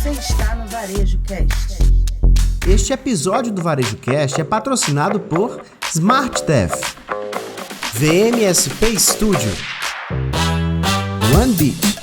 Você está no Varejo Cast. Este episódio do Varejo Cast é patrocinado por SmartDev, VMSP Studio, OneBeat.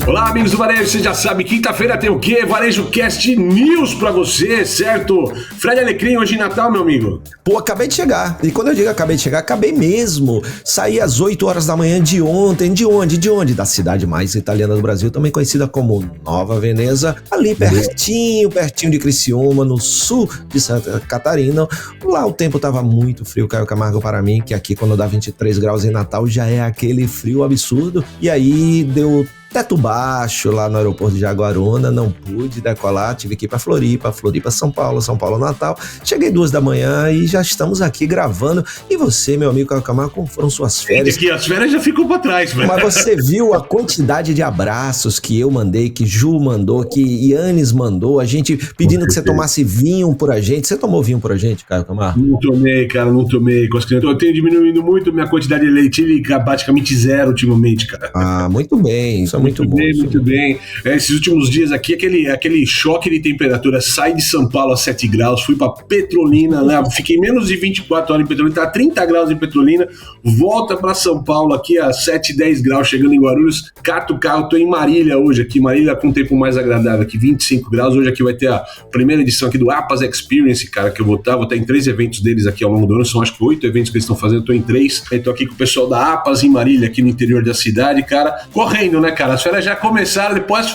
Olá, amigos do Varejo, você já sabe, quinta-feira tem o quê? Varejo Cast News pra você, certo? Fred Alecrim, hoje em Natal, meu amigo. Pô, acabei de chegar. E quando eu digo acabei de chegar, acabei mesmo. Saí às 8 horas da manhã de ontem. De onde? De onde? Da cidade mais italiana do Brasil, também conhecida como Nova Veneza. Ali pertinho de Criciúma, no sul de Santa Catarina. Lá o tempo tava muito frio, Caio Camargo, para mim, que aqui quando dá 23 graus em Natal já é aquele frio absurdo. E aí deu teto baixo lá no aeroporto de Jaguaruna, não pude decolar, tive que ir pra Floripa, São Paulo, Natal. Cheguei 2 da manhã e já estamos aqui gravando. E você, meu amigo Caio Camargo, como foram suas férias? Aqui, as férias já ficou pra trás, velho. Mas você viu a quantidade de abraços que eu mandei, que Ju mandou, que Yannis mandou, a gente pedindo que você tomasse vinho por a gente. Você tomou vinho por a gente, Caio Camargo? Não tomei, cara, não tomei. Eu tenho diminuído muito minha quantidade de leite, ele praticamente zero ultimamente, cara. Ah, muito bem, isso é muito bom. Muito bem. Esses últimos dias aqui, aquele choque de temperatura, sai de São Paulo a 7 graus, fui pra Petrolina, né? Fiquei menos de 24 horas em Petrolina, tá 30 graus em Petrolina, volta pra São Paulo aqui a 7, 10 graus, chegando em Guarulhos, cato o carro, tô em Marília hoje aqui, Marília com um tempo mais agradável aqui, 25 graus, hoje aqui vai ter a primeira edição aqui do APAS Experience, cara, que eu vou estar em 3 eventos deles aqui ao longo do ano, são acho que 8 eventos que eles estão fazendo, eu tô em 3, aí tô aqui com o pessoal da APAS em Marília, aqui no interior da cidade, cara, correndo, né, cara, as férias já começaram, depois as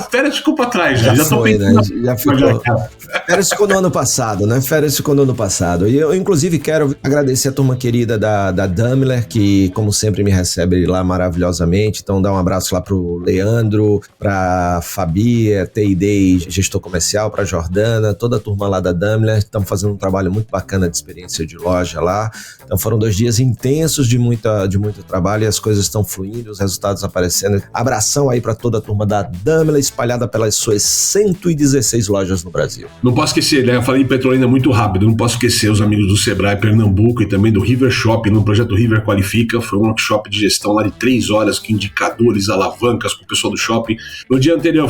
férias ficou pra trás, já foi, tô né? Já ficou. Férias ficou no ano passado, né? Férias ficou no ano passado. E eu, inclusive, quero agradecer a turma querida da Daimler, que, como sempre, me recebe lá maravilhosamente. Então, dá um abraço lá pro Leandro, pra Fabi, TID, gestor comercial, pra Jordana, toda a turma lá da Daimler. Estamos fazendo um trabalho muito bacana de experiência de loja lá. Então, foram 2 dias intensos de muito trabalho e as coisas estão fluindo, os resultados aparecendo. Abração aí pra toda a turma da Daimler, espalhada pelas suas 116 lojas no Brasil. Não posso esquecer, né? Eu falei em Petrolina muito rápido, não posso esquecer os amigos do Sebrae Pernambuco e também do River Shop, no projeto River Qualifica. Foi um workshop de gestão lá de 3 horas, com indicadores, alavancas com o pessoal do shopping. No dia anterior,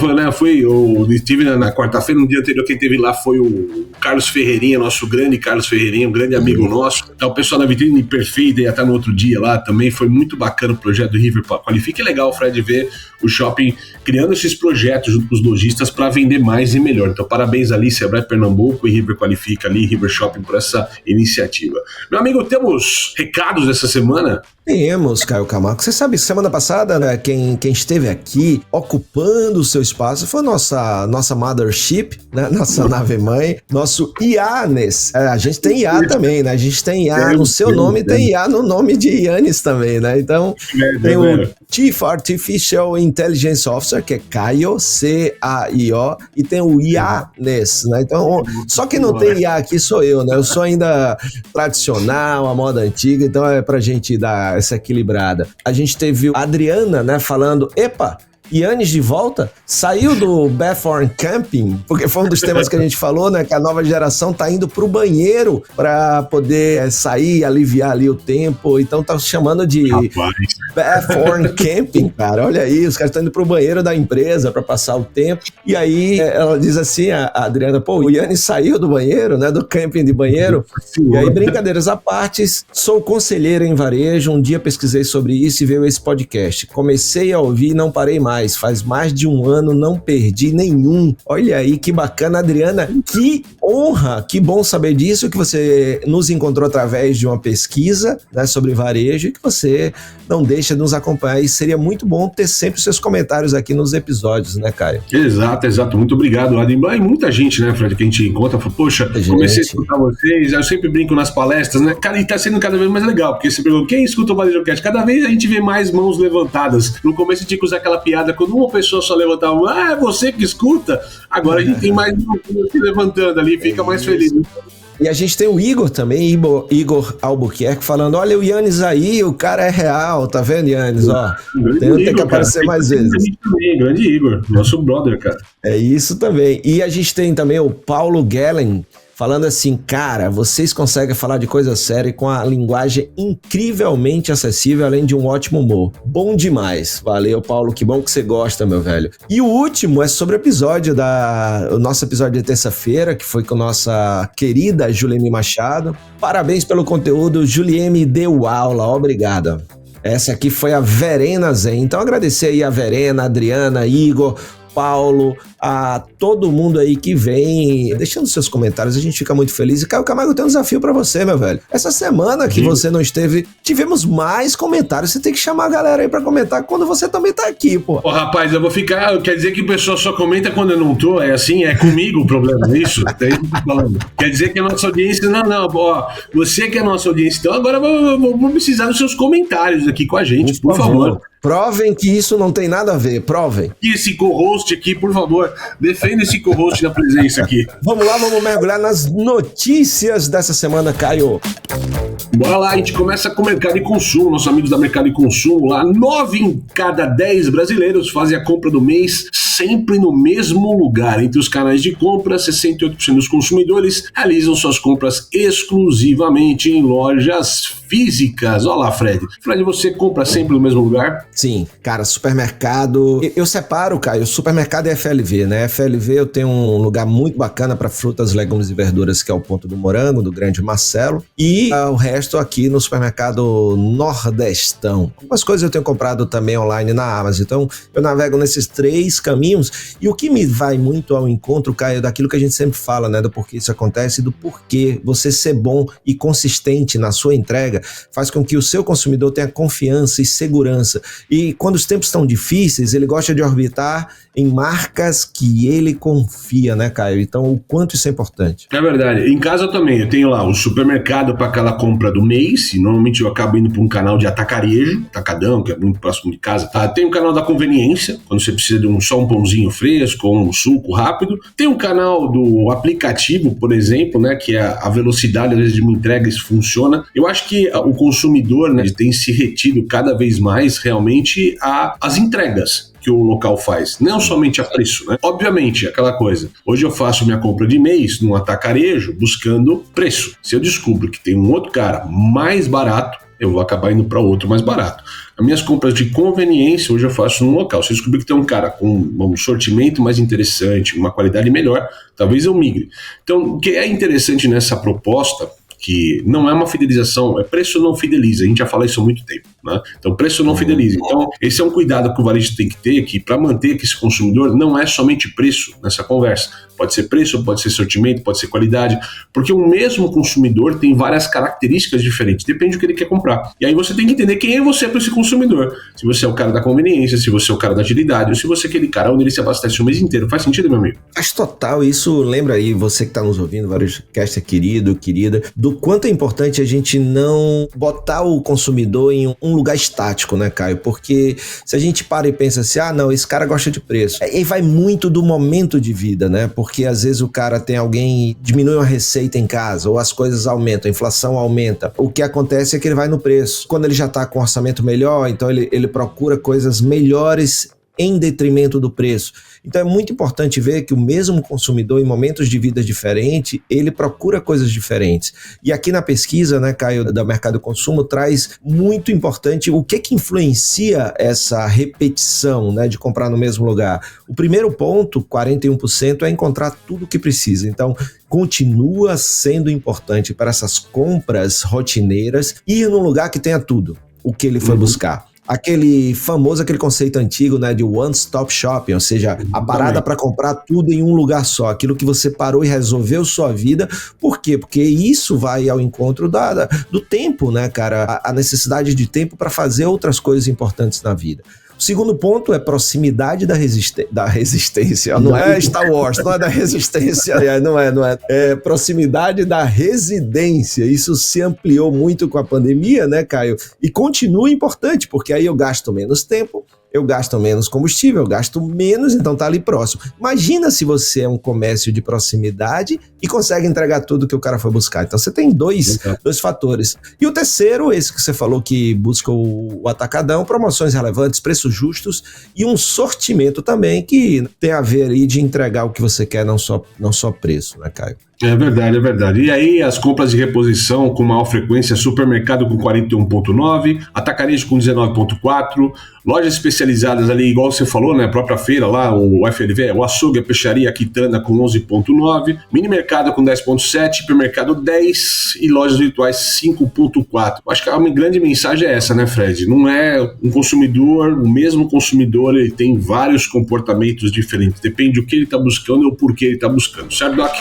estive na quarta-feira, no dia anterior quem teve lá foi o Carlos Ferreirinha, nosso grande Carlos Ferreirinha, um grande amigo nosso. Então, o pessoal da vitrine perfeita ia estar no outro dia lá também. Foi muito bacana o projeto do River Qualifica. É legal, Fred, ver o shopping criando esses projetos junto com os lojistas para vender mais e melhor. Então, parabéns ali, Sebrae Pernambuco e River Qualifica ali, River Shopping, por essa iniciativa. Meu amigo, temos recados dessa semana? Temos, Caio Camargo. Você sabe, semana passada, né, quem esteve aqui ocupando o seu espaço foi a nossa mothership, né, nossa nave-mãe, nosso Yannis. A gente tem IA também, né? A gente tem IA no seu nome, tem IA no nome de Yannis também, né? Então, tem o Chief Artificial Intelligence Officer, que é Caio, C-A-I-O, e tem o Yannis, né? Então, só quem não tem IA aqui sou eu, né? Eu sou ainda tradicional, a moda antiga, então é pra gente dar essa equilibrada. A gente teve a Adriana, né, falando, epa, Yannis de volta, saiu do Bathorn Camping, porque foi um dos temas que a gente falou, né, que a nova geração tá indo pro banheiro para poder sair, aliviar ali o tempo, então tá chamando de Bathorn Camping, cara, olha aí, os caras estão indo pro banheiro da empresa para passar o tempo, e aí ela diz assim, a Adriana, pô, o Yannis saiu do banheiro, né, do camping de banheiro, e aí, brincadeiras à parte, sou conselheira em varejo, um dia pesquisei sobre isso e veio esse podcast, comecei a ouvir e não parei mais. Faz mais de 1 ano, não perdi nenhum. Olha aí, que bacana, Adriana. Que honra, que bom saber disso, que você nos encontrou através de uma pesquisa, né, sobre varejo e que você não deixa de nos acompanhar. E seria muito bom ter sempre os seus comentários aqui nos episódios, né, Caio? Exato. Muito obrigado, Adam. E muita gente, né, Fred, que a gente encontra, fala, poxa, comecei a escutar vocês, eu sempre brinco nas palestras, né? Cara, e tá sendo cada vez mais legal, porque você pergunta, quem escuta o Varejo Cast? Cada vez a gente vê mais mãos levantadas. No começo a gente tinha que usar aquela piada, quando uma pessoa só levantava, é você que escuta, agora a gente tem mais um se levantando ali, fica mais feliz. E a gente tem o Igor também, Igor Albuquerque, falando, olha o Yannis aí, o cara é real, tá vendo, Yannis? Ó, tem que aparecer mais vezes. Grande Igor, nosso brother, cara. É isso também. E a gente tem também o Paulo Gellen, falando assim, cara, vocês conseguem falar de coisa séria com a linguagem incrivelmente acessível, além de um ótimo humor. Bom demais. Valeu, Paulo, que bom que você gosta, meu velho. E o último é sobre o nosso episódio de terça-feira, que foi com nossa querida Juliene Machado. Parabéns pelo conteúdo, Juliene deu aula, obrigada. Essa aqui foi a Verena Zen. Então agradecer aí a Verena, a Adriana, Igor, Paulo, a todo mundo aí que vem deixando seus comentários, a gente fica muito feliz. E Caio Camargo, tem um desafio pra você, meu velho. Essa semana que você não esteve, tivemos mais comentários. Você tem que chamar a galera aí pra comentar quando você também tá aqui, pô. Ô, rapaz, eu vou ficar... Quer dizer que o pessoal só comenta quando eu não tô? É assim? É comigo o problema, é isso? É isso que eu tô falando. Quer dizer que a nossa audiência... Não, ó, você que é a nossa audiência, então agora eu vou precisar dos seus comentários aqui com a gente, por favor. Provem que isso não tem nada a ver, provem. E esse co-host aqui, por favor, defenda esse co-host na presença aqui. Vamos lá, vamos mergulhar nas notícias dessa semana, Caio. Bora lá, a gente começa com o mercado e consumo, nossos amigos da Mercado e Consumo lá, 9 em cada 10 brasileiros fazem a compra do mês sempre no mesmo lugar. Entre os canais de compra, 68% dos consumidores realizam suas compras exclusivamente em lojas físicas. Olha lá, Fred. Fred, você compra sempre no mesmo lugar? Sim, cara, supermercado... Eu separo, Caio, supermercado e FLV, né? FLV eu tenho um lugar muito bacana para frutas, legumes e verduras, que é o Ponto do Morango, do Grande Marcelo, e o resto aqui no supermercado Nordestão. Algumas coisas eu tenho comprado também online na Amazon, então eu navego nesses 3 caminhos, e o que me vai muito ao encontro, Caio, daquilo que a gente sempre fala, né, do porquê isso acontece, do porquê você ser bom e consistente na sua entrega faz com que o seu consumidor tenha confiança e segurança, e quando os tempos estão difíceis, ele gosta de orbitar em marcas que ele confia, né, Caio? Então, o quanto isso é importante. É verdade. Em casa também, eu tenho lá o supermercado para aquela compra do mês, e normalmente eu acabo indo para um canal de atacarejo, atacadão, que é muito próximo de casa, tá? Tem o canal da conveniência, quando você precisa de só um pãozinho fresco ou um suco rápido. Tem um canal do aplicativo, por exemplo, né, que é a velocidade, às vezes, de uma entrega, isso funciona. Eu acho que o consumidor, né, tem se retido cada vez mais, realmente, às entregas que o local faz, não somente a preço, né? Obviamente, aquela coisa, hoje eu faço minha compra de mês num atacarejo buscando preço. Se eu descubro que tem um outro cara mais barato, eu vou acabar indo para outro mais barato. As minhas compras de conveniência hoje eu faço num local. Se eu descobrir que tem um cara com um sortimento mais interessante, uma qualidade melhor, talvez eu migre. Então, o que é interessante nessa proposta, que não é uma fidelização, preço não fideliza, a gente já fala isso há muito tempo, né? Então preço não fideliza, então esse é um cuidado que o varejo tem que ter, que para manter que esse consumidor não é somente preço nessa conversa, pode ser preço, pode ser sortimento, pode ser qualidade, porque o mesmo consumidor tem várias características diferentes, depende do que ele quer comprar, e aí você tem que entender quem é você para esse consumidor, se você é o cara da conveniência, se você é o cara da agilidade, ou se você é aquele cara onde ele se abastece o mês inteiro. Faz sentido, meu amigo? Faz total, isso lembra aí, você que está nos ouvindo, VarejoCast querido, querida, do quanto é importante a gente não botar o consumidor em um lugar estático, né, Caio? Porque se a gente para e pensa assim, não, esse cara gosta de preço, e vai muito do momento de vida, né? Porque às vezes o cara tem alguém, diminui uma receita em casa, ou as coisas aumentam, a inflação aumenta. O que acontece é que ele vai no preço. Quando ele já está com um orçamento melhor, então ele procura coisas melhores em detrimento do preço. Então é muito importante ver que o mesmo consumidor, em momentos de vida diferentes, ele procura coisas diferentes. E aqui na pesquisa, né, Caio, da Mercado e Consumo, traz muito importante o que influencia essa repetição, né, de comprar no mesmo lugar. O primeiro ponto, 41%, é encontrar tudo o que precisa. Então, continua sendo importante para essas compras rotineiras ir num lugar que tenha tudo o que ele foi buscar. Aquele conceito antigo, né, de one-stop shopping, ou seja, a parada para comprar tudo em um lugar só, aquilo que você parou e resolveu sua vida. Por quê? Porque isso vai ao encontro do tempo, né, cara? A necessidade de tempo para fazer outras coisas importantes na vida. O segundo ponto é proximidade da resistência. Não é Star Wars, não é da resistência, não é. É proximidade da residência. Isso se ampliou muito com a pandemia, né, Caio? E continua importante, porque aí eu gasto menos tempo, eu gasto menos combustível, eu gasto menos, então tá ali próximo. Imagina se você é um comércio de proximidade e consegue entregar tudo que o cara foi buscar. Então você tem dois fatores. E o terceiro, esse que você falou que busca o atacadão, promoções relevantes, preços justos e um sortimento também que tem a ver aí de entregar o que você quer, não só preço, né, Caio? É verdade, é verdade. E aí as compras de reposição com maior frequência, supermercado com 41,9, atacarejo com 19,4, lojas especializadas ali, igual você falou, né, a própria feira lá, o FLV, o açougue, a peixaria, a quitanda com 11,9, mini mercado com 10,7, hipermercado 10 e lojas virtuais 5,4. Acho que a grande mensagem é essa, né, Fred? Não é um consumidor, o mesmo consumidor, ele tem vários comportamentos diferentes, depende do que ele está buscando e o porquê ele está buscando, certo, Doc?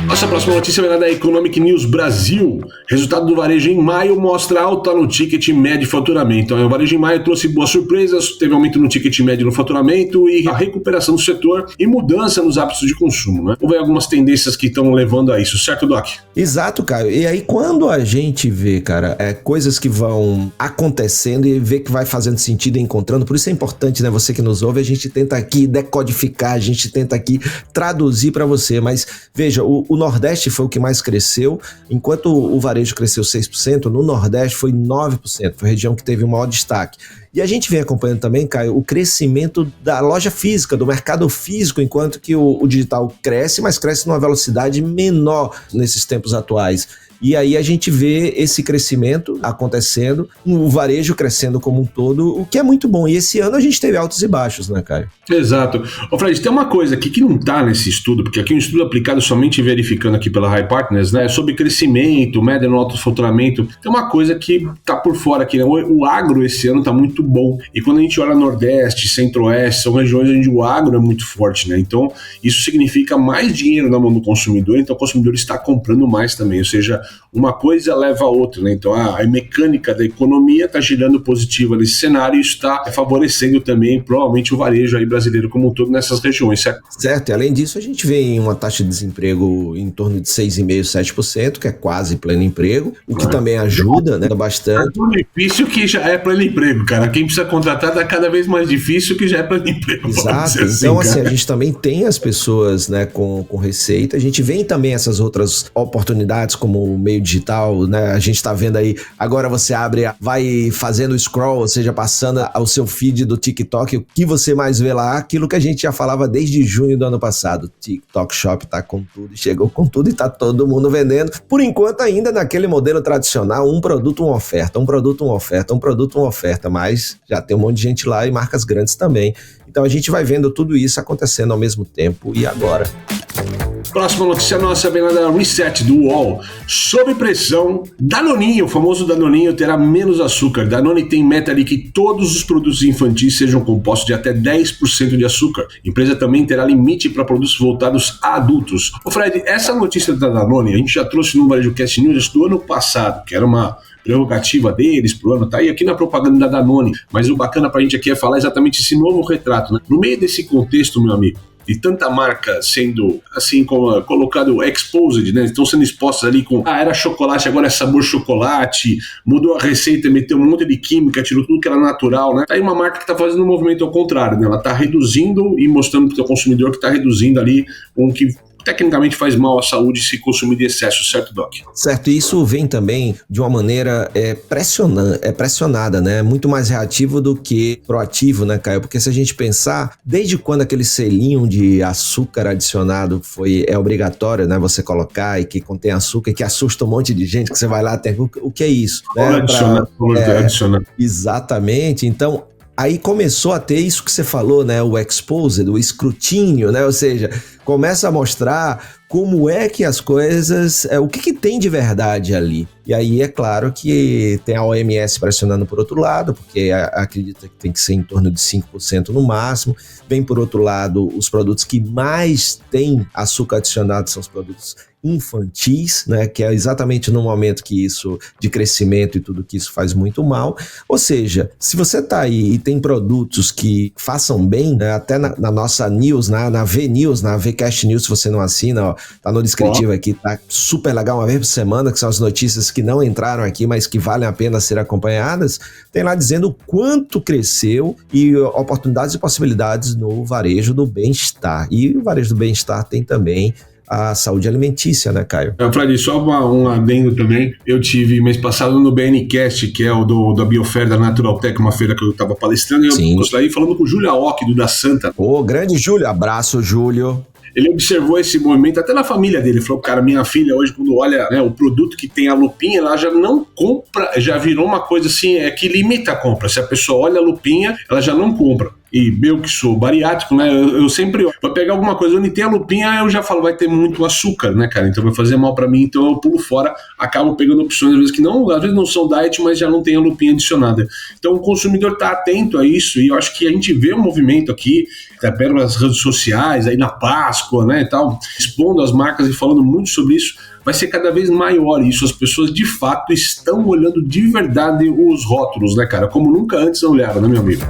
Nossa próxima notícia vem lá da Economic News Brasil. Resultado do varejo em maio mostra alta no ticket médio e faturamento. Então, o varejo em maio trouxe boas surpresas, teve aumento no ticket médio no faturamento e a recuperação do setor e mudança nos hábitos de consumo, né? Houve algumas tendências que estão levando a isso, certo, Doc? Exato, Caio. E aí, quando a gente vê, cara, coisas que vão acontecendo e vê que vai fazendo sentido e encontrando, por isso é importante, né, você que nos ouve, a gente tenta aqui decodificar, a gente tenta aqui traduzir para você, mas veja, o Nordeste foi o que mais cresceu, enquanto o varejo cresceu 6%, no Nordeste foi 9%, foi a região que teve o maior destaque. E a gente vem acompanhando também, Caio, o crescimento da loja física, do mercado físico, enquanto que o digital cresce, mas cresce numa velocidade menor nesses tempos atuais. E aí a gente vê esse crescimento acontecendo, o varejo crescendo como um todo, o que é muito bom. E esse ano a gente teve altos e baixos, né, Caio? Exato. Ô, Fred, tem uma coisa aqui que não está nesse estudo, porque aqui é um estudo aplicado somente verificando aqui pela High Partners, né, sobre crescimento, média no autofaturamento. Tem uma coisa que está por fora aqui, né? O agro esse ano está muito bom. E quando a gente olha Nordeste, Centro-Oeste, são regiões onde o agro é muito forte, né? Então, isso significa mais dinheiro na mão do consumidor, então o consumidor está comprando mais também, ou seja, uma coisa leva a outra, né? Então a mecânica da economia está girando positiva nesse cenário e isso está favorecendo também, provavelmente, o varejo aí brasileiro como um todo nessas regiões, certo? Certo, e além disso a gente vê uma taxa de desemprego em torno de 6,5%, 7%, que é quase pleno emprego, o que também ajuda, né, bastante. É tão difícil que já é pleno emprego, cara. Quem precisa contratar está cada vez mais difícil que já é pleno emprego. Exato, então assim, a gente também tem as pessoas, né, com receita, a gente vê também essas outras oportunidades como o meio digital, né? A gente tá vendo aí, agora você abre, vai fazendo scroll, ou seja, passando ao seu feed do TikTok, o que você mais vê lá, aquilo que a gente já falava desde junho do ano passado. TikTok Shop tá com tudo, chegou com tudo e tá todo mundo vendendo. Por enquanto ainda naquele modelo tradicional, um produto, uma oferta, um produto, uma oferta, um produto, uma oferta, mas já tem um monte de gente lá e marcas grandes também. Então a gente vai vendo tudo isso acontecendo ao mesmo tempo e agora. Próxima notícia nossa vem lá da Reset do UOL. Sob pressão, Danoninho, o famoso Danoninho, terá menos açúcar. Danone tem meta ali que todos os produtos infantis sejam compostos de até 10% de açúcar. A empresa também terá limite para produtos voltados a adultos. Ô Fred, essa notícia da Danone a gente já trouxe no VarejoCast News do ano passado, que era uma prerrogativa deles pro ano, tá aí aqui na propaganda da Danone, mas o bacana pra gente aqui é falar exatamente esse novo retrato, né? No meio desse contexto, meu amigo, e tanta marca sendo, assim, colocado exposed, né? Estão sendo expostas ali com, era chocolate, agora é sabor chocolate, mudou a receita, meteu um monte de química, tirou tudo que era natural, né? Tá aí uma marca que tá fazendo um movimento ao contrário, né? Ela tá reduzindo e mostrando pro seu consumidor que tá reduzindo ali um que tecnicamente faz mal à saúde se consumir de excesso, certo, Doc? Certo, e isso vem também de uma maneira pressionada, né? Muito mais reativo do que proativo, né, Caio? Porque se a gente pensar, desde quando aquele selinho de açúcar adicionado é obrigatório, né, você colocar e que contém açúcar e que assusta um monte de gente, que você vai lá, o que é isso? Né? Adicionar. Exatamente, então aí começou a ter isso que você falou, né? O exposed, o escrutínio, né? Ou seja, começa a mostrar como é que as coisas, o que tem de verdade ali. E aí é claro que tem a OMS pressionando por outro lado, porque acredita que tem que ser em torno de 5% no máximo. Vem por outro lado, os produtos que mais têm açúcar adicionado são os produtos infantis, né, que é exatamente no momento que isso, de crescimento e tudo que isso faz muito mal. Ou seja, se você tá aí e tem produtos que façam bem, né, até na nossa news, na V-News, na VCast News, se você não assina, ó, tá no descritivo aqui, tá super legal, uma vez por semana, que são as notícias que não entraram aqui, mas que valem a pena ser acompanhadas, tem lá dizendo o quanto cresceu e oportunidades e possibilidades no varejo do bem-estar. E o varejo do bem-estar tem também a saúde alimentícia, né, Caio? Fred, só um adendo também. Eu tive mês passado no BNcast, que é o da Biofair da Naturaltech, uma feira que eu estava palestrando, e eu gostaria falando com o Júlio Aoki, do da Santa. Grande Júlio, abraço, Júlio. ele observou esse movimento até na família dele. Ele falou, cara, minha filha hoje, quando olha, né, o produto que tem a lupinha, ela já não compra, já virou uma coisa assim, que limita a compra. Se a pessoa olha a lupinha, ela já não compra. E eu que sou bariátrico, né, eu sempre, vou pegar alguma coisa onde tem a lupinha, eu já falo, vai ter muito açúcar, né, cara, então vai fazer mal pra mim, então eu pulo fora, acabo pegando opções, às vezes não são diet, mas já não tem a lupinha adicionada. Então o consumidor tá atento a isso, e eu acho que a gente vê um movimento aqui, até pelas redes sociais, aí na Páscoa, né, e tal, expondo as marcas e falando muito sobre isso, vai ser cada vez maior isso, as pessoas de fato estão olhando de verdade os rótulos, né, cara, como nunca antes olharam, né, meu amigo?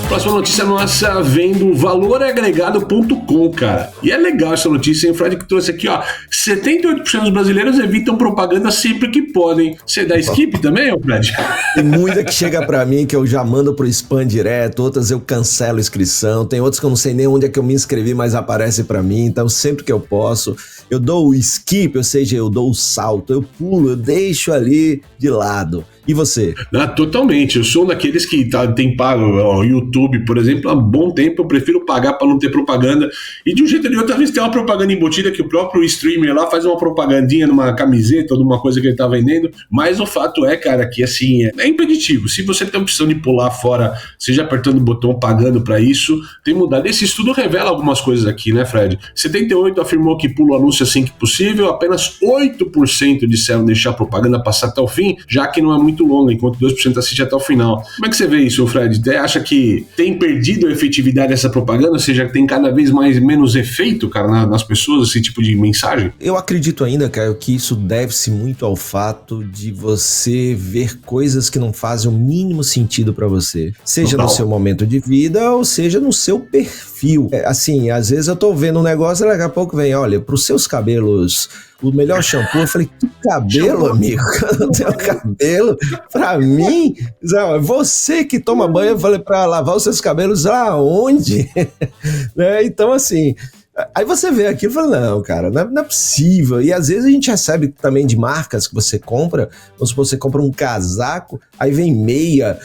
Próxima notícia nossa vem do valoragregado.com, cara. E é legal essa notícia, hein? O Fred que trouxe aqui, ó. 78% dos brasileiros evitam propaganda sempre que podem. Você dá skip também, ô Fred? Tem muita que chega pra mim que eu já mando pro spam direto, outras eu cancelo a inscrição, tem outras que eu não sei nem onde é que eu me inscrevi, mas aparece pra mim, então sempre que eu posso, eu dou o skip, ou seja, eu dou o salto, eu pulo, eu deixo ali de lado. E você? Totalmente, eu sou um daqueles que tem pago o YouTube, por exemplo, há bom tempo eu prefiro pagar para não ter propaganda, e de um jeito ou de outro, às vezes tem uma propaganda embutida que o próprio streamer lá faz uma propagandinha numa camiseta ou numa coisa que ele tá vendendo, mas o fato é, cara, que assim, é impeditivo. Se você tem a opção de pular fora, seja apertando o botão, pagando para isso, tem mudado. Esse estudo revela algumas coisas aqui, né, Fred? 78% afirmou que pula o anúncio assim que possível, apenas 8% disseram deixar a propaganda passar até o fim, já que não é muito longa, enquanto 2% assiste até o final. Como é que você vê isso, Fred? Você acha que tem perdido a efetividade dessa propaganda, ou seja, tem cada vez menos efeito, cara, nas pessoas, esse tipo de mensagem? Eu acredito ainda, Caio, que isso deve-se muito ao fato de você ver coisas que não fazem o mínimo sentido pra você, seja no seu momento de vida ou seja no seu perfil. Assim, às vezes eu tô vendo um negócio e daqui a pouco vem, olha, pros seus cabelos o melhor shampoo. Eu falei, que cabelo, amigo? Eu não tenho cabelo. Pra mim, você que toma banho, eu falei, pra lavar os seus cabelos aonde? Né? Então, assim, aí você vê aquilo e fala, não, cara, não é possível. E às vezes a gente recebe também de marcas que você compra, vamos supor, você compra um casaco, aí vem meia,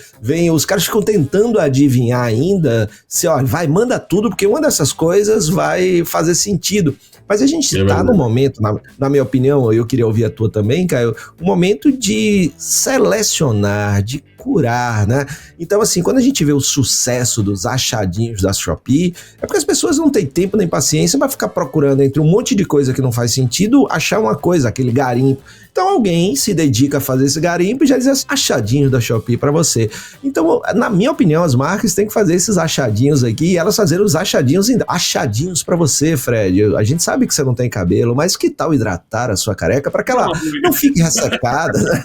os caras ficam tentando adivinhar ainda, se, ó, vai, manda tudo, porque uma dessas coisas vai fazer sentido. Mas a gente está no momento, na minha opinião, eu queria ouvir a tua também, Caio, um momento de selecionar, de curar, né? Então, assim, quando a gente vê o sucesso dos achadinhos da Shopee, é porque as pessoas não têm tempo nem paciência para ficar procurando entre um monte de coisa que não faz sentido, achar uma coisa, aquele garimpo. Então alguém se dedica a fazer esse garimpo e já diz assim, achadinhos da Shopee para você. Então, na minha opinião, as marcas têm que fazer esses achadinhos aqui e elas fazerem os achadinhos para você, Fred. A gente sabe que você não tem cabelo, mas que tal hidratar a sua careca para que ela não fique ressecada, né?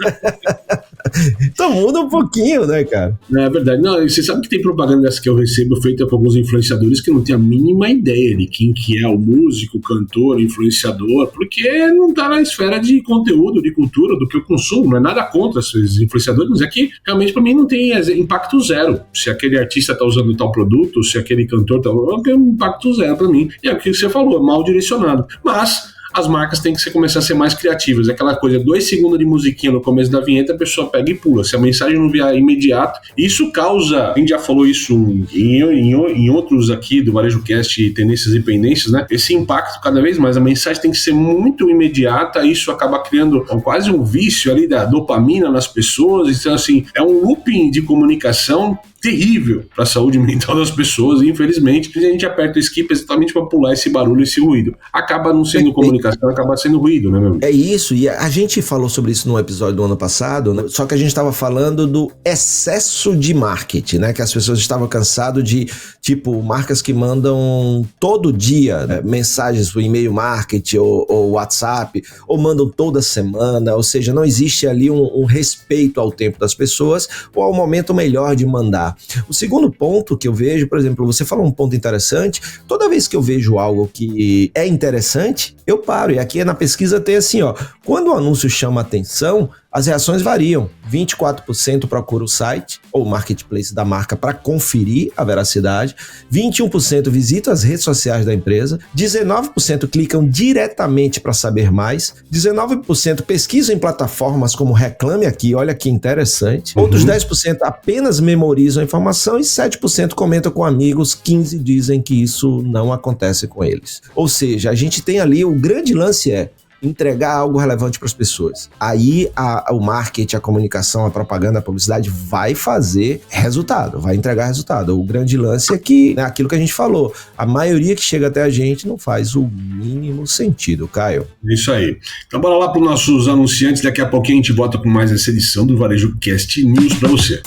Então muda um pouquinho, né, cara? É verdade. Não, você sabe que tem propaganda dessa que eu recebo feita por alguns influenciadores que não tem a mínima ideia de quem que é o músico, o cantor, o influenciador, porque não tá na esfera de conteúdo, de cultura, do que eu consumo. Não é nada contra esses influenciadores, mas é que realmente pra mim não tem impacto zero. Se aquele artista tá usando tal produto, se aquele cantor tá usando, tem um impacto zero pra mim. E é o que você falou, é mal direcionado. Mas as marcas têm que começar a ser mais criativas. Aquela coisa, 2 segundos de musiquinha no começo da vinheta, a pessoa pega e pula. Se a mensagem não vier imediato, isso causa, a gente já falou isso em outros aqui do Varejo Cast, Tendências e Pendências, né? Esse impacto cada vez mais, a mensagem tem que ser muito imediata, isso acaba criando quase um vício ali da dopamina nas pessoas. Então, assim, é um looping de comunicação terrível para a saúde mental das pessoas, e infelizmente a gente aperta o skip exatamente para pular esse barulho, esse ruído. Acaba não sendo comunicação, acaba sendo ruído, né, meu amigo? É isso, e a gente falou sobre isso no episódio do ano passado, né? Só que a gente estava falando do excesso de marketing, né? Que as pessoas estavam cansadas de, tipo, marcas que mandam todo dia, né, mensagens por e-mail marketing ou WhatsApp, ou mandam toda semana, ou seja, não existe ali um respeito ao tempo das pessoas ou ao momento melhor de mandar. O segundo ponto que eu vejo, por exemplo, você falou um ponto interessante, toda vez que eu vejo algo que é interessante, eu paro, e aqui na pesquisa tem assim, ó, quando o anúncio chama atenção, as reações variam. 24% procura o site ou marketplace da marca para conferir a veracidade, 21% visita as redes sociais da empresa, 19% clicam diretamente para saber mais, 19% pesquisam em plataformas como Reclame Aqui, olha que interessante, outros 10% apenas memorizam a informação e 7% comentam com amigos, 15% dizem que isso não acontece com eles. Ou seja, a gente tem ali, o grande lance é entregar algo relevante para as pessoas. Aí o marketing, a comunicação, a propaganda, a publicidade vai fazer resultado, vai entregar resultado. O grande lance é que, né, aquilo que a gente falou, a maioria que chega até a gente não faz o mínimo sentido, Caio. Isso aí. Então bora lá para os nossos anunciantes, daqui a pouquinho a gente volta com mais essa edição do Varejo Cast News para você.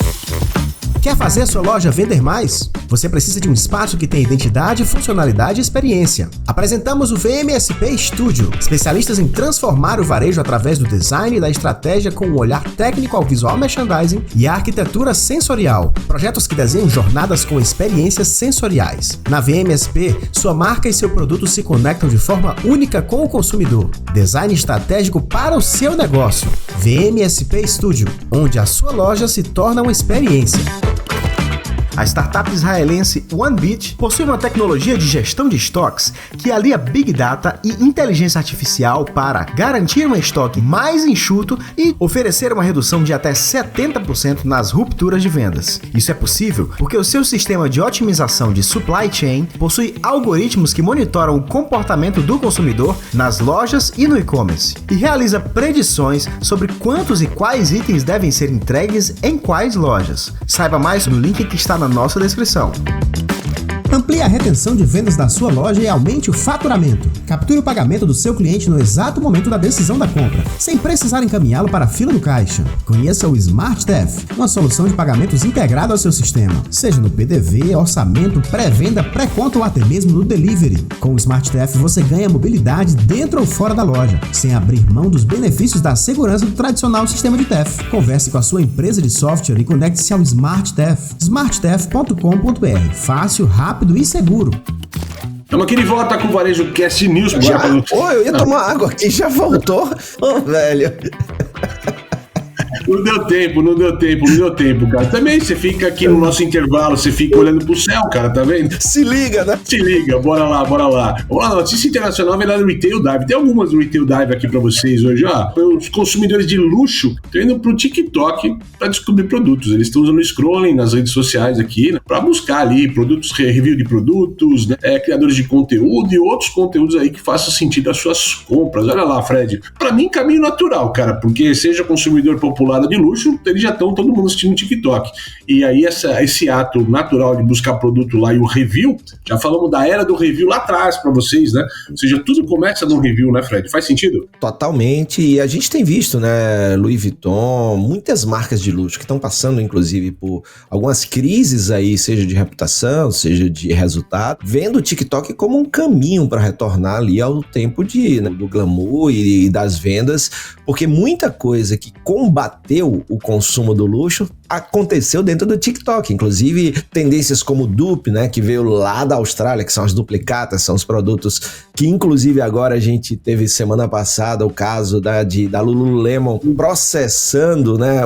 Quer fazer sua loja vender mais? Você precisa de um espaço que tenha identidade, funcionalidade e experiência. Apresentamos o VMSP Studio, especialistas em transformar o varejo através do design e da estratégia com um olhar técnico ao visual merchandising e à arquitetura sensorial. Projetos que desenham jornadas com experiências sensoriais. Na VMSP, sua marca e seu produto se conectam de forma única com o consumidor. Design estratégico para o seu negócio. VMSP Studio, onde a sua loja se torna uma experiência. A startup israelense OneBit possui uma tecnologia de gestão de estoques que alia Big Data e inteligência artificial para garantir um estoque mais enxuto e oferecer uma redução de até 70% nas rupturas de vendas. Isso é possível porque o seu sistema de otimização de supply chain possui algoritmos que monitoram o comportamento do consumidor nas lojas e no e-commerce e realiza predições sobre quantos e quais itens devem ser entregues em quais lojas. Saiba mais no link que está na nossa descrição. Amplie a retenção de vendas da sua loja e aumente o faturamento. Capture o pagamento do seu cliente no exato momento da decisão da compra, sem precisar encaminhá-lo para a fila do caixa. Conheça o SmartTef, uma solução de pagamentos integrada ao seu sistema, seja no PDV, orçamento, pré-venda, pré-conta ou até mesmo no delivery. Com o SmartTef você ganha mobilidade dentro ou fora da loja, sem abrir mão dos benefícios da segurança do tradicional sistema de TEF. Converse com a sua empresa de software e conecte-se ao SmartTef. smarttef.com.br. Fácil, rápido e seguro. Estamos aqui de volta com o Varejo Cast News. Pô, eu ia tomar água aqui, já voltou? Ô, velho. Não deu tempo, cara. Também você fica aqui no nosso intervalo, você fica olhando pro céu, cara, tá vendo? Se liga, né? Se liga, bora lá. Vamos lá, notícia internacional vem lá no Retail Dive. Tem algumas do Retail Dive aqui pra vocês hoje, ó. Os consumidores de luxo estão indo pro TikTok pra descobrir produtos. Eles estão usando o scrolling nas redes sociais aqui, né, pra buscar ali produtos, review de produtos, né, criadores de conteúdo e outros conteúdos aí que façam sentido às suas compras. Olha lá, Fred. Pra mim, caminho natural, cara, porque seja consumidor popular de luxo, eles já estão todo mundo assistindo TikTok. E aí esse ato natural de buscar produto lá e o review, já falamos da era do review lá atrás pra vocês, né? Ou seja, tudo começa no review, né, Fred? Faz sentido? Totalmente, e a gente tem visto, né, Louis Vuitton, muitas marcas de luxo que estão passando, inclusive, por algumas crises aí, seja de reputação, seja de resultado, vendo o TikTok como um caminho para retornar ali ao tempo do glamour e das vendas, porque muita coisa que combateu o consumo do luxo aconteceu dentro do TikTok, inclusive tendências como o dupe, né, que veio lá da Austrália, que são as duplicatas, são os produtos que inclusive agora a gente teve semana passada o caso da Lululemon processando, né,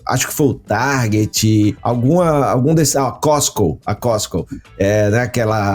acho que foi o Target, algum desses, a Costco, né,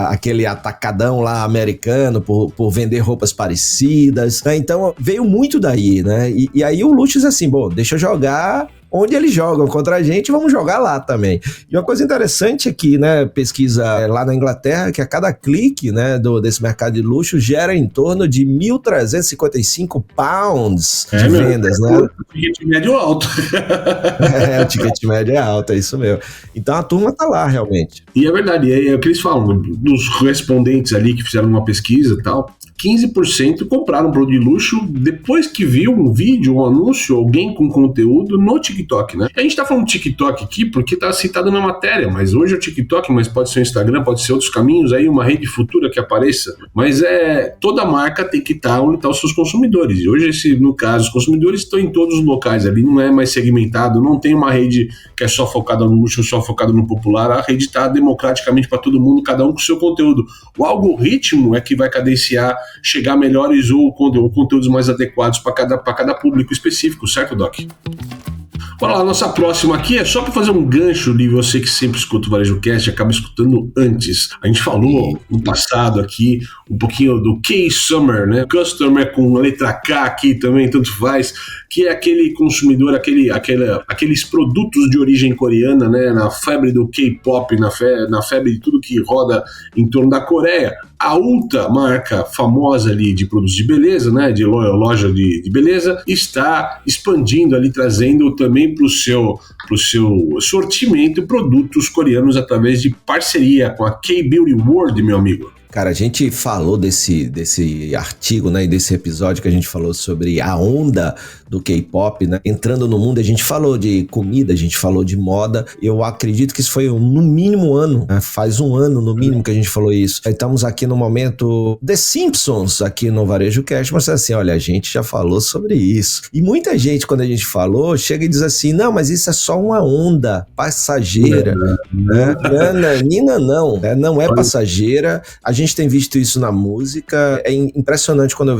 aquele atacadão lá americano por vender roupas parecidas, né, então veio muito daí, né, e aí o luxo diz assim, bom, deixa eu jogar onde eles jogam contra a gente, vamos jogar lá também. E uma coisa interessante aqui, né, pesquisa lá na Inglaterra, que a cada clique, né, desse mercado de luxo gera em torno de 1.355 pounds de vendas, né? O ticket médio alto. O ticket médio é alto, é isso mesmo. Então a turma tá lá, realmente. E é verdade, é o que eles falam, dos respondentes ali que fizeram uma pesquisa e tal, 15% compraram um produto de luxo depois que viu um vídeo, um anúncio, alguém com conteúdo no TikTok, né? A gente tá falando TikTok aqui porque tá citado na matéria, mas hoje é o TikTok, mas pode ser o Instagram, pode ser outros caminhos, aí uma rede futura que apareça, mas toda marca tem que estar onde estão os seus consumidores, e hoje, no caso, os consumidores estão em todos os locais ali, não é mais segmentado, não tem uma rede que é só focada no luxo, só focada no popular, a rede está democraticamente para todo mundo, cada um com o seu conteúdo. O algoritmo é que vai cadenciar chegar a melhores ou conteúdos mais adequados para cada público específico, certo, Doc? Bora lá, nossa próxima aqui é só para fazer um gancho de você que sempre escuta o Varejo Cast e acaba escutando antes. A gente falou no passado aqui um pouquinho do K-Summer, né? Customer com a letra K aqui também, tanto faz, que é aquele consumidor, aqueles produtos de origem coreana, né? Na febre do K-pop, na febre de tudo que roda em torno da Coreia. A Ulta, marca famosa ali de produtos de beleza, né, de loja de beleza, está expandindo ali, trazendo também para o seu sortimento produtos coreanos através de parceria com a K-Beauty World, meu amigo. Cara, a gente falou desse artigo, né, e desse episódio que a gente falou sobre a onda do K-pop, né, entrando no mundo. A gente falou de comida, a gente falou de moda. Eu acredito que isso foi no mínimo ano, né, faz um ano no mínimo que a gente falou isso. Estamos aqui no momento The Simpsons aqui no Varejo Cast, mas assim, olha, a gente já falou sobre isso. E muita gente, quando a gente falou, chega e diz assim, não, mas isso é só uma onda passageira. Nina, não é passageira. A gente tem visto isso na música. É impressionante quando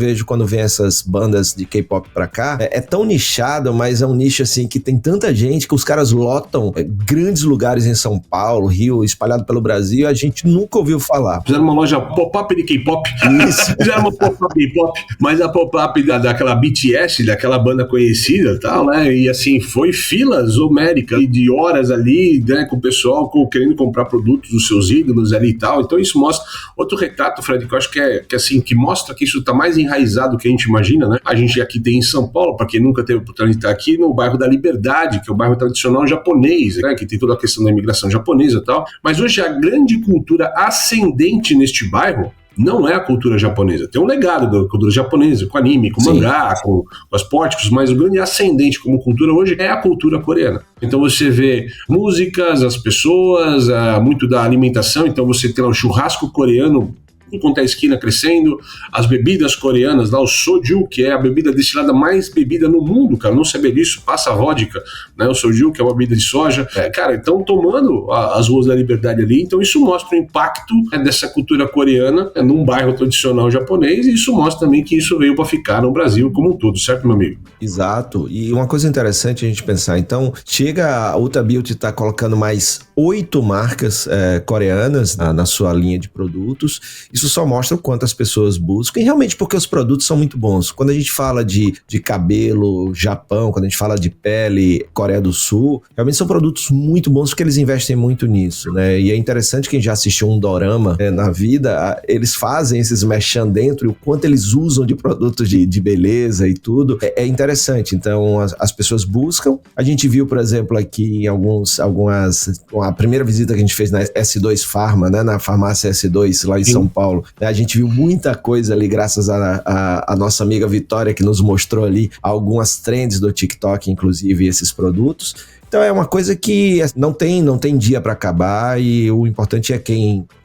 vem essas bandas de K-pop pra cá. É tão nichado, mas é um nicho assim que tem tanta gente que os caras lotam grandes lugares em São Paulo, Rio, espalhado pelo Brasil, a gente nunca ouviu falar. Fizeram uma loja pop-up de K-pop. Isso. Fizeram uma pop-up de K-pop, mas a pop-up daquela BTS, daquela banda conhecida e tal, né? E assim, foi filas homéricas de horas ali, né? Com o pessoal querendo comprar produtos dos seus ídolos ali e tal. Então isso mostra outro retrato, Fred, que eu acho que mostra que isso está mais enraizado do que a gente imagina, né? A gente aqui tem em São Paulo, para quem nunca teve a oportunidade de estar aqui, no bairro da Liberdade, que é o bairro tradicional japonês, né? Que tem toda a questão da imigração japonesa e tal. Mas hoje a grande cultura ascendente neste bairro não é a cultura japonesa. Tem um legado da cultura japonesa, com anime, com mangá, com as pórticos, mas o grande ascendente como cultura hoje é a cultura coreana. Então você vê músicas, as pessoas, muito da alimentação, então você tem lá o churrasco coreano quanto a esquina crescendo, as bebidas coreanas, lá o soju, que é a bebida destilada mais bebida no mundo, cara, não sabia disso, passa a vodka, né, o soju, que é uma bebida de soja, cara, então tomando as ruas da Liberdade ali, então isso mostra o impacto dessa cultura coreana num bairro tradicional japonês, e isso mostra também que isso veio para ficar no Brasil como um todo, certo, meu amigo? Exato, e uma coisa interessante a gente pensar, então, chega a Ulta Beauty tá colocando mais 8 marcas coreanas na sua linha de produtos. Isso só mostra o quanto as pessoas buscam, e realmente porque os produtos são muito bons. Quando a gente fala de cabelo, Japão, quando a gente fala de pele, Coreia do Sul, realmente são produtos muito bons porque eles investem muito nisso, né? E é interessante, quem já assistiu um dorama na vida, eles fazem esses merchan dentro, e o quanto eles usam de produtos de beleza e tudo, é interessante. Então as pessoas buscam. A gente viu, por exemplo, aqui em a primeira visita que a gente fez na S2 Pharma, né, na farmácia S2 lá em São Paulo, né, a gente viu muita coisa ali graças a nossa amiga Vitória, que nos mostrou ali algumas trends do TikTok, inclusive esses produtos. Então é uma coisa que não tem dia para acabar, e o importante é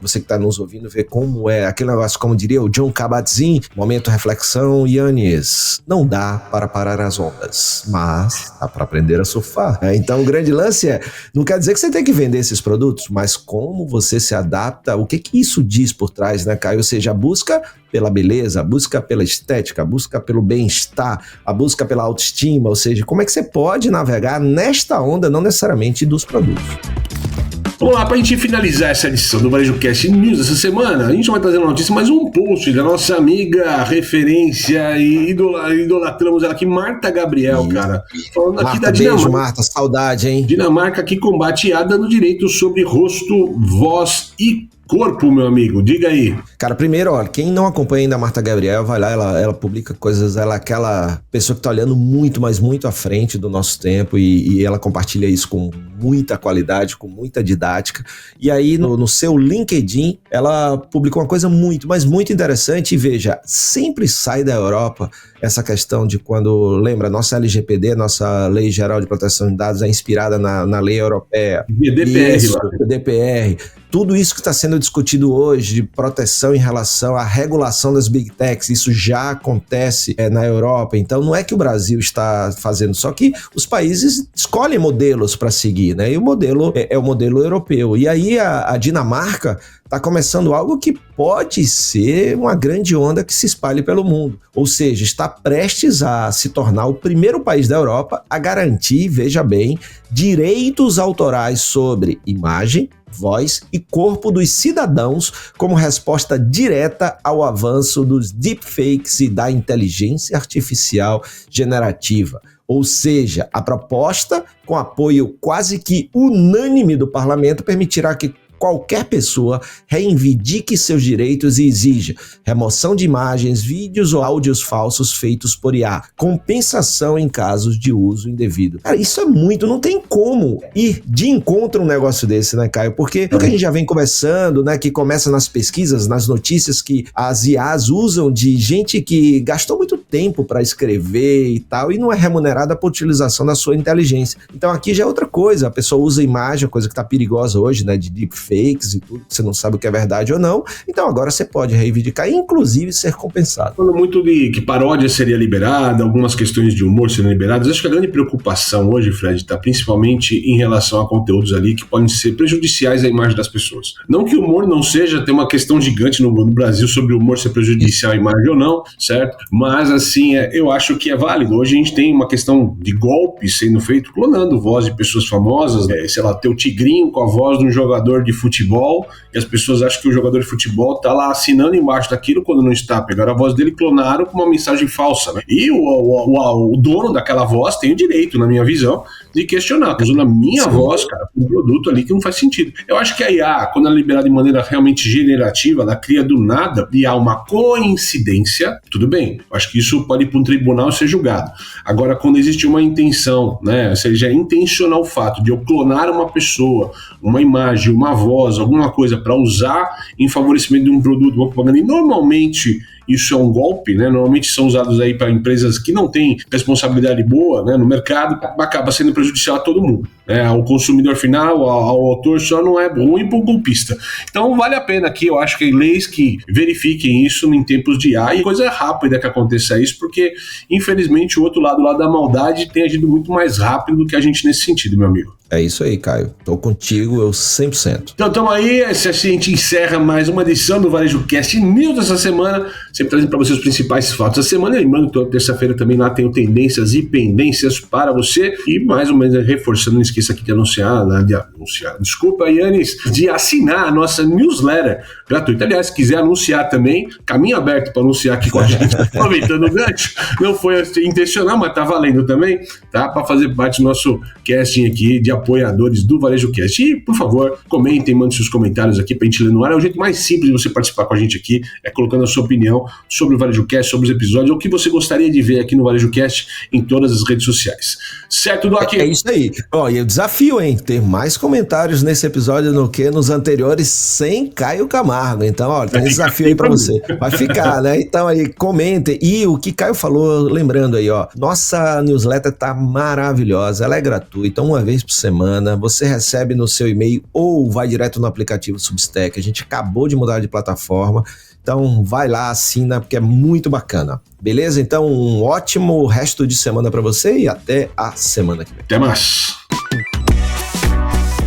você que está nos ouvindo, ver como é aquele negócio, como diria o John Kabat-Zinn, momento reflexão. Yannis, não dá para parar as ondas, mas dá para aprender a surfar. Então o grande lance não quer dizer que você tem que vender esses produtos, mas como você se adapta, o que isso diz por trás, né, Caio? Ou seja, a busca pela beleza, a busca pela estética, a busca pelo bem-estar, a busca pela autoestima, ou seja, como é que você pode navegar nesta onda, não necessariamente dos produtos. Vamos lá, para a gente finalizar essa edição do Varejo Cast News essa semana, a gente vai trazer uma notícia, mais um post da nossa amiga, referência, e idolatramos ela aqui, Marta Gabriel, cara. Falando aqui da Dinamarca. Beijo, Marta, saudade, hein? Dinamarca que combate IA dando direito sobre rosto, voz e corpo, meu amigo, diga aí. Cara, primeiro, olha, quem não acompanha ainda a Marta Gabriel, vai lá, ela publica coisas, ela é aquela pessoa que tá olhando muito, mas muito à frente do nosso tempo, e ela compartilha isso com muita qualidade, com muita didática. E aí, no seu LinkedIn, ela publicou uma coisa muito, mas muito interessante, e veja, sempre sai da Europa essa questão de quando, lembra, nossa LGPD, nossa Lei Geral de Proteção de Dados, é inspirada na lei europeia. GDPR, GDPR. tudo isso que está sendo discutido hoje de proteção em relação à regulação das Big Techs, isso já acontece na Europa, então não é que o Brasil está fazendo, só que os países escolhem modelos para seguir, né? E o modelo é o modelo europeu. E aí a Dinamarca está começando algo que pode ser uma grande onda que se espalhe pelo mundo. Ou seja, está prestes a se tornar o primeiro país da Europa a garantir, veja bem, direitos autorais sobre imagem, voz e corpo dos cidadãos como resposta direta ao avanço dos deepfakes e da inteligência artificial generativa. Ou seja, a proposta, com apoio quase que unânime do parlamento, permitirá que qualquer pessoa reivindique seus direitos e exija remoção de imagens, vídeos ou áudios falsos feitos por IA, compensação em casos de uso indevido. Cara, isso é muito, não tem como ir de encontro a um negócio desse, né, Caio? Porque o que a gente já vem conversando, né, que começa nas pesquisas, nas notícias que as IAs usam de gente que gastou muito tempo para escrever e tal, e não é remunerada por utilização da sua inteligência. Então aqui já é outra coisa, a pessoa usa imagem, coisa que tá perigosa hoje, né, de deepfake, fakes e tudo, você não sabe o que é verdade ou não, então agora você pode reivindicar e inclusive ser compensado. Falando muito de que paródia seria liberada, algumas questões de humor seriam liberadas, acho que a grande preocupação hoje, Fred, está principalmente em relação a conteúdos ali que podem ser prejudiciais à imagem das pessoas. Não que o humor não seja, tem uma questão gigante no Brasil sobre o humor ser prejudicial à imagem ou não, certo? Mas assim, eu acho que é válido. Hoje a gente tem uma questão de golpe sendo feito, clonando voz de pessoas famosas, sei lá, ter o Tigrinho com a voz de um jogador de futebol, e as pessoas acham que o jogador de futebol tá lá assinando embaixo daquilo quando não está. Pegaram a voz dele e clonaram com uma mensagem falsa, né? E o dono daquela voz tem o direito, na minha visão, de questionar. Tô usando a minha voz, cara, um produto ali que não faz sentido. Eu acho que a IA, quando ela é liberada de maneira realmente generativa, ela cria do nada e há uma coincidência, tudo bem. Eu acho que isso pode ir para um tribunal e ser julgado. Agora, quando existe uma intenção, né, ou seja, é intencional o fato de eu clonar uma pessoa, uma imagem, uma voz, alguma coisa para usar em favorecimento de um produto, uma propaganda, e normalmente isso é um golpe, né? Normalmente são usados aí para empresas que não têm responsabilidade boa, né, no mercado, acaba sendo prejudicial a todo mundo, né? Ao consumidor final, ao autor, só não é ruim para o golpista. Então vale a pena aqui, eu acho que leis que verifiquem isso em tempos de IA, e coisa rápida que aconteça isso, porque infelizmente o outro lado da maldade tem agido muito mais rápido do que a gente nesse sentido, meu amigo. É isso aí, Caio. Tô contigo, eu 100%. Então, tamo aí. Assim a gente encerra mais uma edição do Varejo Cast News dessa semana. Sempre trazendo para vocês os principais fatos da semana. Lembrando que toda terça-feira também lá tem o Tendências e Pendências para você. E mais ou menos reforçando, não esqueça aqui de anunciar, desculpa, Yannis, de assinar a nossa newsletter gratuita. Aliás, se quiser anunciar também, caminho aberto para anunciar aqui com a gente, aproveitando o gancho. Não foi intencional, mas tá valendo também, tá? Para fazer parte do nosso casting aqui de apoiadores do Varejo Cast. E, por favor, comentem, mandem seus comentários aqui pra gente ler no ar. É o jeito mais simples de você participar com a gente aqui, é colocando a sua opinião sobre o Varejo Cast, sobre os episódios, ou o que você gostaria de ver aqui no Varejo Cast em todas as redes sociais. Certo, Doc? É isso aí. Ó, e o desafio, hein? Ter mais comentários nesse episódio do que nos anteriores sem Caio Camargo. Então, ó, tem um desafio aí pra você. Vai ficar, né? Então aí, comentem. E o que Caio falou, lembrando aí, ó, nossa newsletter tá maravilhosa, ela é gratuita, uma vez por semana, você recebe no seu e-mail ou vai direto no aplicativo Substack. A gente acabou de mudar de plataforma, então vai lá, assina, porque é muito bacana. Beleza? Então um ótimo resto de semana para você e até a semana que vem. Até mais!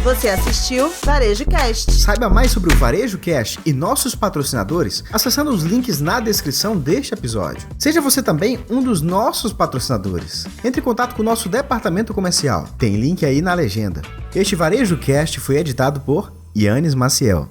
Você assistiu Varejo Cast. Saiba mais sobre o Varejo Cast e nossos patrocinadores acessando os links na descrição deste episódio. Seja você também um dos nossos patrocinadores. Entre em contato com o nosso departamento comercial. Tem link aí na legenda. Este Varejo Cast foi editado por Yannis Maciel.